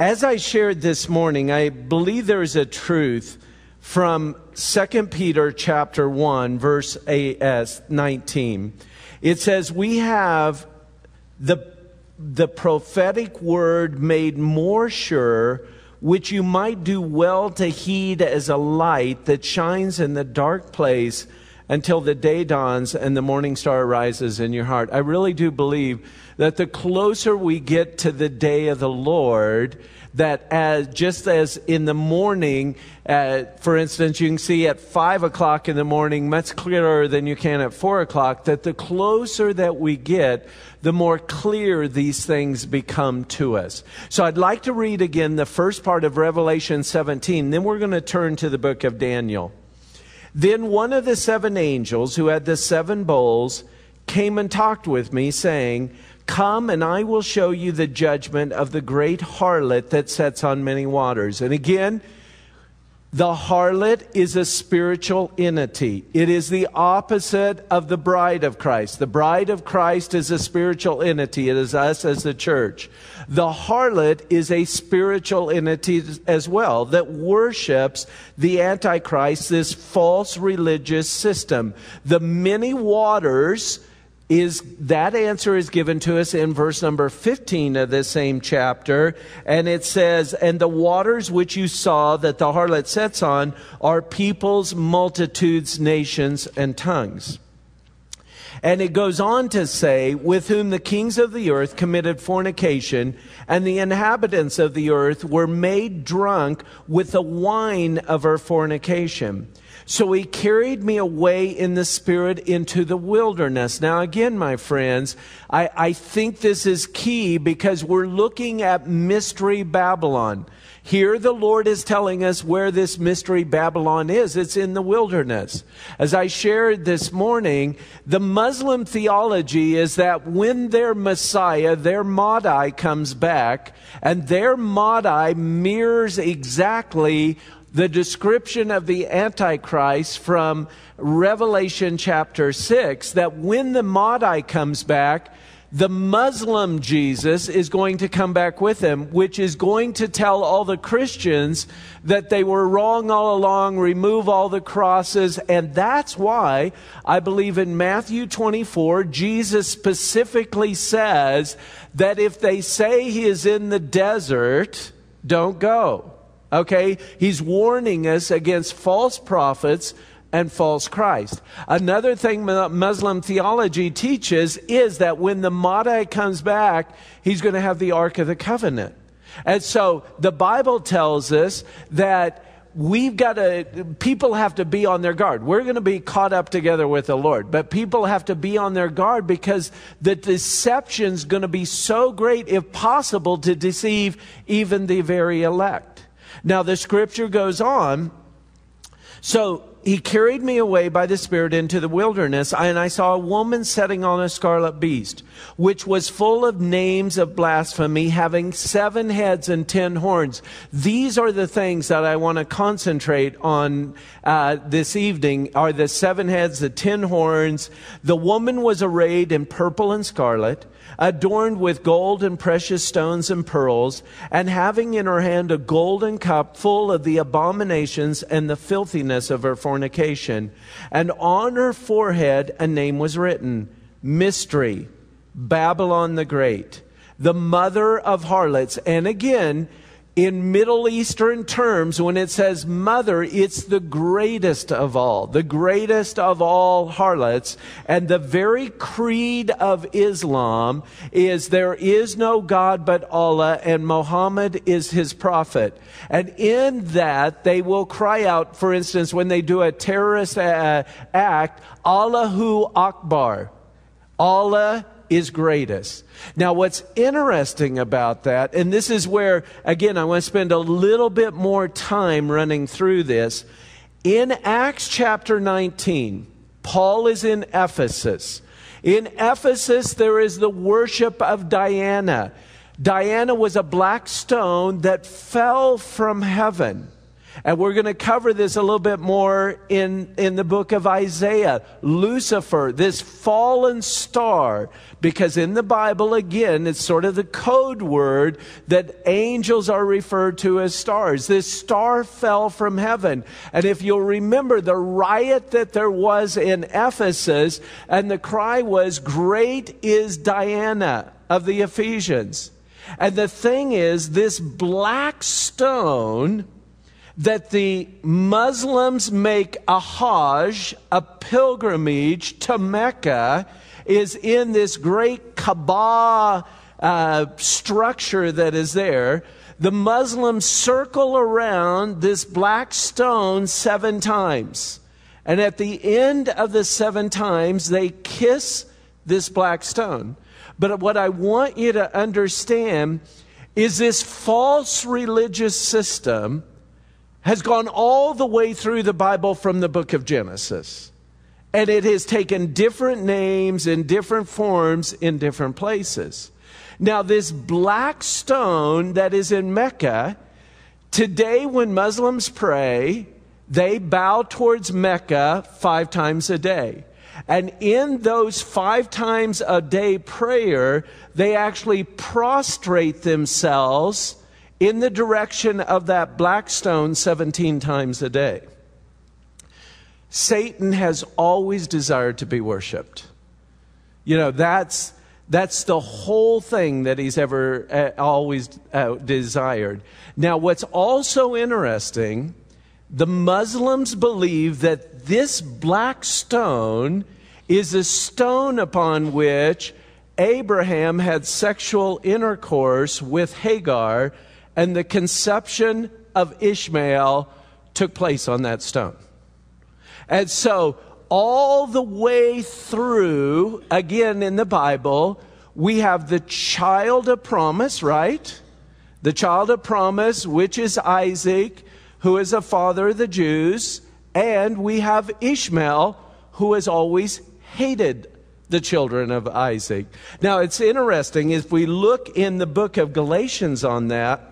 As I shared this morning, I believe there is a truth from 2 Peter chapter 1, verse 19. It says, we have the prophetic word made more sure, which you might do well to heed as a light that shines in the dark place until the day dawns and the morning star rises in your heart. I really do believe that the closer we get to the day of the Lord, that just as in the morning, for instance, you can see at 5 o'clock in the morning much clearer than you can at 4 o'clock, that the closer that we get, the more clear these things become to us. So I'd like to read again the first part of Revelation 17. Then we're going to turn to the book of Daniel. Then one of the 7 angels who had the 7 bowls came and talked with me, saying, "Come, and I will show you the judgment of the great harlot that sits on many waters." And again, the harlot is a spiritual entity. It is the opposite of the bride of Christ. The bride of Christ is a spiritual entity. It is us as the church. The harlot is a spiritual entity as well that worships the Antichrist, this false religious system. The many waters that answer is given to us in verse number 15 of this same chapter. And it says, "And the waters which you saw that the harlot sits on are peoples, multitudes, nations, and tongues." And it goes on to say, "With whom the kings of the earth committed fornication, and the inhabitants of the earth were made drunk with the wine of her fornication. So he carried me away in the spirit into the wilderness." Now again, my friends, I think this is key because we're looking at Mystery Babylon. Here the Lord is telling us where this Mystery Babylon is. It's in the wilderness. As I shared this morning, the Muslim theology is that when their Messiah, their Mahdi, comes back, and their Mahdi mirrors exactly the description of the Antichrist from Revelation chapter 6, that when the Mahdi comes back, the Muslim Jesus is going to come back with him, which is going to tell all the Christians that they were wrong all along, remove all the crosses. And that's why I believe in Matthew 24, Jesus specifically says that if they say he is in the desert, don't go. Okay, he's warning us against false prophets and false Christ. Another thing Muslim theology teaches is that when the Mahdi comes back, he's going to have the Ark of the Covenant. And so the Bible tells us that people have to be on their guard. We're going to be caught up together with the Lord, but people have to be on their guard because the deception's going to be so great, if possible, to deceive even the very elect. Now, the scripture goes on. "So he carried me away by the Spirit into the wilderness, and I saw a woman sitting on a scarlet beast, which was full of names of blasphemy, having 7 heads and 10 horns. These are the things that I want to concentrate on this evening, are the 7 heads, the 10 horns. The woman was arrayed in purple and scarlet, adorned with gold and precious stones and pearls, and having in her hand a golden cup full of the abominations and the filthiness of her fornication. And on her forehead a name was written, Mystery, Babylon the Great, the mother of harlots." And again, in Middle Eastern terms, when it says mother, it's the greatest of all harlots. And the very creed of Islam is there is no God but Allah, and Muhammad is his prophet. And in that, they will cry out, for instance, when they do a terrorist act, Allahu Akbar. Allah is greatest. Now, what's interesting about that, and this is where, again, I want to spend a little bit more time running through this. In Acts chapter 19, Paul is in Ephesus. In Ephesus, there is the worship of Diana. Diana was a black stone that fell from heaven. And we're going to cover this a little bit more in the book of Isaiah. Lucifer, this fallen star, because in the Bible, again, it's sort of the code word that angels are referred to as stars. This star fell from heaven. And if you'll remember the riot that there was in Ephesus, and the cry was, "Great is Diana of the Ephesians." And the thing is, this black stone that the Muslims make a Hajj, a pilgrimage to Mecca, is in this great Kaaba structure that is there. The Muslims circle around this black stone 7 times. And at the end of the 7 times, they kiss this black stone. But what I want you to understand is this false religious system has gone all the way through the Bible from the book of Genesis. And it has taken different names and different forms in different places. Now, this black stone that is in Mecca, today when Muslims pray, they bow towards Mecca 5 times a day. And in those 5 times a day prayer, they actually prostrate themselves in the direction of that black stone 17 times a day. Satan has always desired to be worshiped. You know, that's the whole thing that he's ever always desired. Now, what's also interesting, the Muslims believe that this black stone is a stone upon which Abraham had sexual intercourse with Hagar, and the conception of Ishmael took place on that stone. And so all the way through, again in the Bible, we have the child of promise, right? The child of promise, which is Isaac, who is a father of the Jews. And we have Ishmael, who has always hated the children of Isaac. Now, it's interesting, if we look in the book of Galatians on that,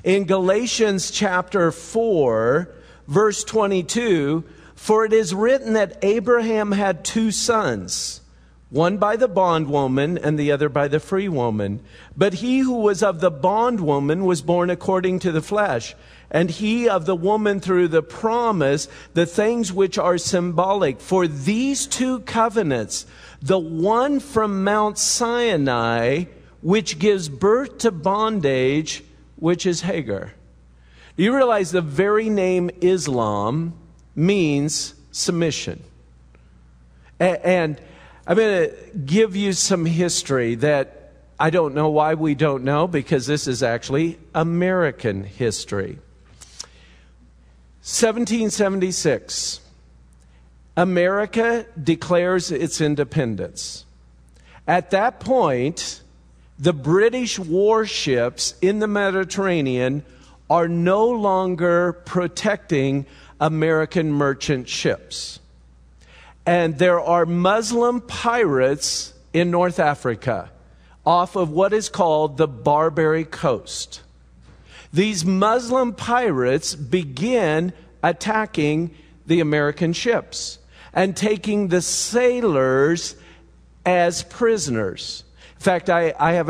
in Galatians chapter 4, verse 22, "For it is written that Abraham had 2 sons, one by the bondwoman and the other by the free woman. But he who was of the bondwoman was born according to the flesh, and he of the woman through the promise, the things which are symbolic. For these 2 covenants, the one from Mount Sinai, which gives birth to bondage, which is Hagar." Do you realize the very name Islam means submission? And I'm going to give you some history that I don't know why we don't know, because this is actually American history. 1776, America declares its independence. At that point, the British warships in the Mediterranean are no longer protecting American merchant ships. And there are Muslim pirates in North Africa off of what is called the Barbary Coast. These Muslim pirates begin attacking the American ships and taking the sailors as prisoners. In fact, I have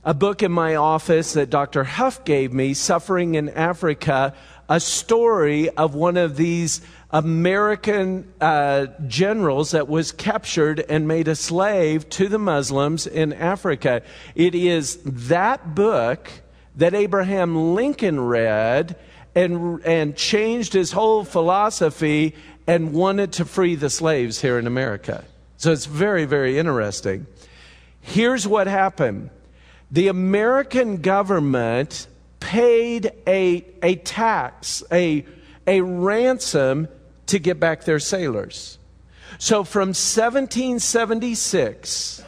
a book in my office that Dr. Huff gave me, Suffering in Africa, a story of one of these American generals that was captured and made a slave to the Muslims in Africa. It is that book that Abraham Lincoln read and changed his whole philosophy and wanted to free the slaves here in America. So it's very, very interesting. Here's what happened. The American government paid a tax, a ransom to get back their sailors. So from 1776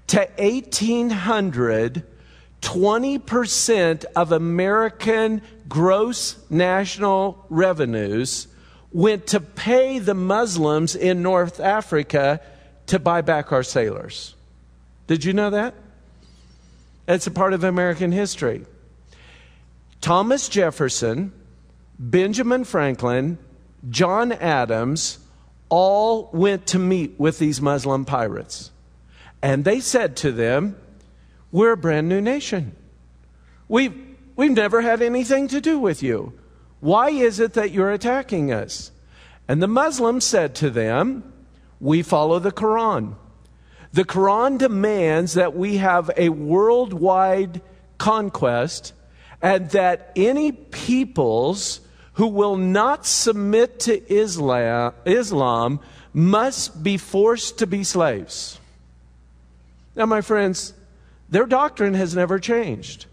to 1800, 20% of American gross national revenues went to pay the Muslims in North Africa to buy back our sailors. Did you know that? It's a part of American history. Thomas Jefferson, Benjamin Franklin, John Adams, all went to meet with these Muslim pirates. And they said to them, we're a brand new nation. We've never had anything to do with you. Why is it that you're attacking us? And the Muslims said to them, we follow the Quran. The Quran demands that we have a worldwide conquest, and that any peoples who will not submit to Islam must be forced to be slaves. Now, my friends, their doctrine has never changed.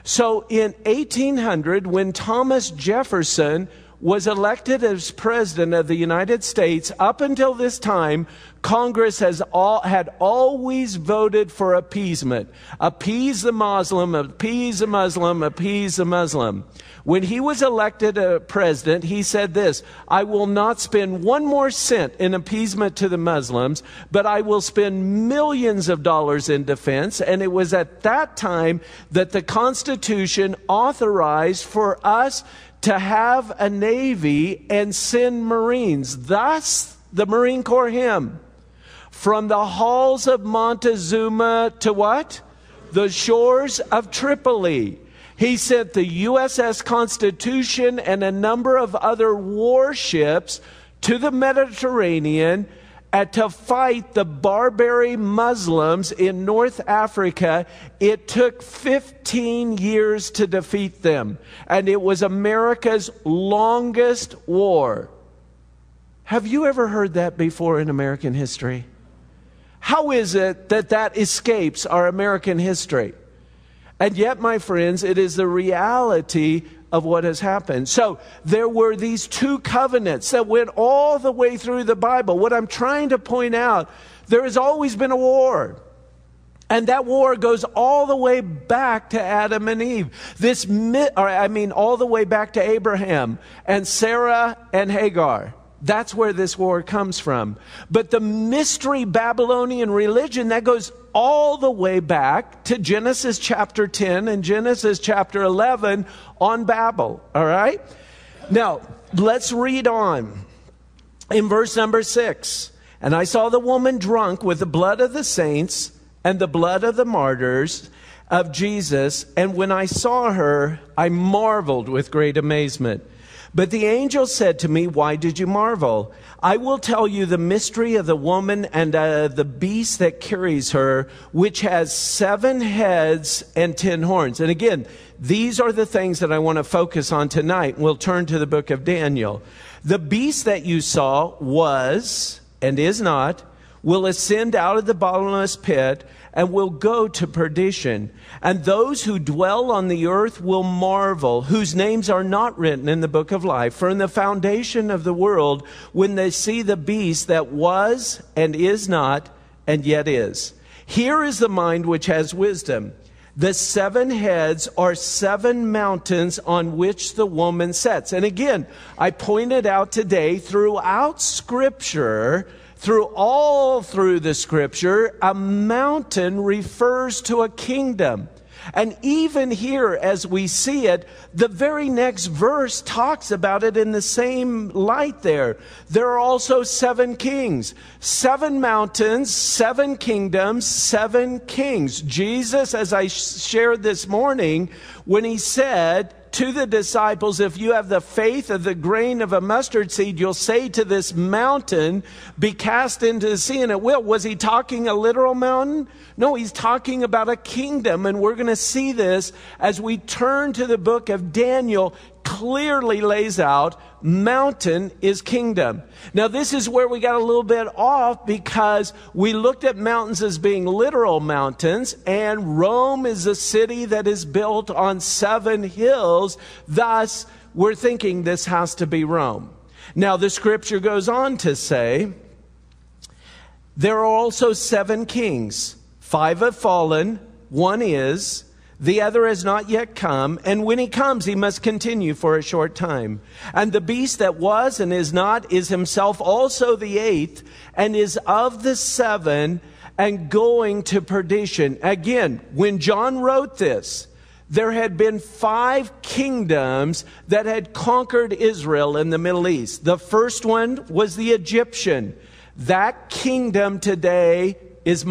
So in 1800, when Thomas Jefferson was elected as president of the United States, up until this time, Congress had always voted for appeasement. Appease the Muslim, appease the Muslim, appease the Muslim. When he was elected president, he said this, I will not spend one more cent in appeasement to the Muslims, but I will spend millions of dollars in defense. And it was at that time that the Constitution authorized for us to have a Navy and send Marines. Thus, the Marine Corps hymn. From the halls of Montezuma to what? The shores of Tripoli. He sent the USS Constitution and a number of other warships to the Mediterranean to fight the barbary Muslims in North Africa. It took 15 years to defeat them. And it was America's longest war. Have you ever heard that before in American history? How is it that that escapes our American history? And yet, my friends, it is the reality of what has happened. So there were these two covenants that went all the way through the Bible. What I'm trying to point out, there has always been a war. And that war goes all the way back to Adam and Eve. All the way back to Abraham and Sarah and Hagar. That's where this war comes from. But the mystery Babylonian religion, that goes all the way back to Genesis chapter 10 and Genesis chapter 11 on Babel. All right? Now, let's read on. In verse number 6, and I saw the woman drunk with the blood of the saints and the blood of the martyrs of Jesus. And when I saw her, I marveled with great amazement. But the angel said to me, why did you marvel? I will tell you the mystery of the woman and the beast that carries her, which has 7 heads and 10 horns. And again, these are the things that I want to focus on tonight. We'll turn to the book of Daniel. The beast that you saw was, and is not, will ascend out of the bottomless pit and will go to perdition. And those who dwell on the earth will marvel, whose names are not written in the book of life, for in the foundation of the world, when they see the beast that was and is not and yet is. Here is the mind which has wisdom. The 7 heads are 7 mountains on which the woman sits. And again, I pointed out today throughout Scripture, through the Scripture, a mountain refers to a kingdom. And even here, as we see it, the very next verse talks about it in the same light there. There are also 7 kings, 7 mountains, 7 kingdoms, 7 kings. Jesus, as I shared this morning, when he said to the disciples, if you have the faith of the grain of a mustard seed, you'll say to this mountain, be cast into the sea, and it will. Was he talking a literal mountain? No, he's talking about a kingdom, and we're going to see this as we turn to the book of Daniel. Clearly lays out mountain is kingdom. Now this is where we got a little bit off, because we looked at mountains as being literal mountains, and Rome is a city that is built on 7 hills. Thus, we're thinking this has to be Rome. Now the scripture goes on to say, there are also 7 kings. 5 have fallen, 1 is, the other has not yet come, and when he comes, he must continue for a short time. And the beast that was and is not is himself also the 8th, and is of the 7, and going to perdition. Again, when John wrote this, there had been 5 kingdoms that had conquered Israel in the Middle East. The first one was the Egyptian. That kingdom today is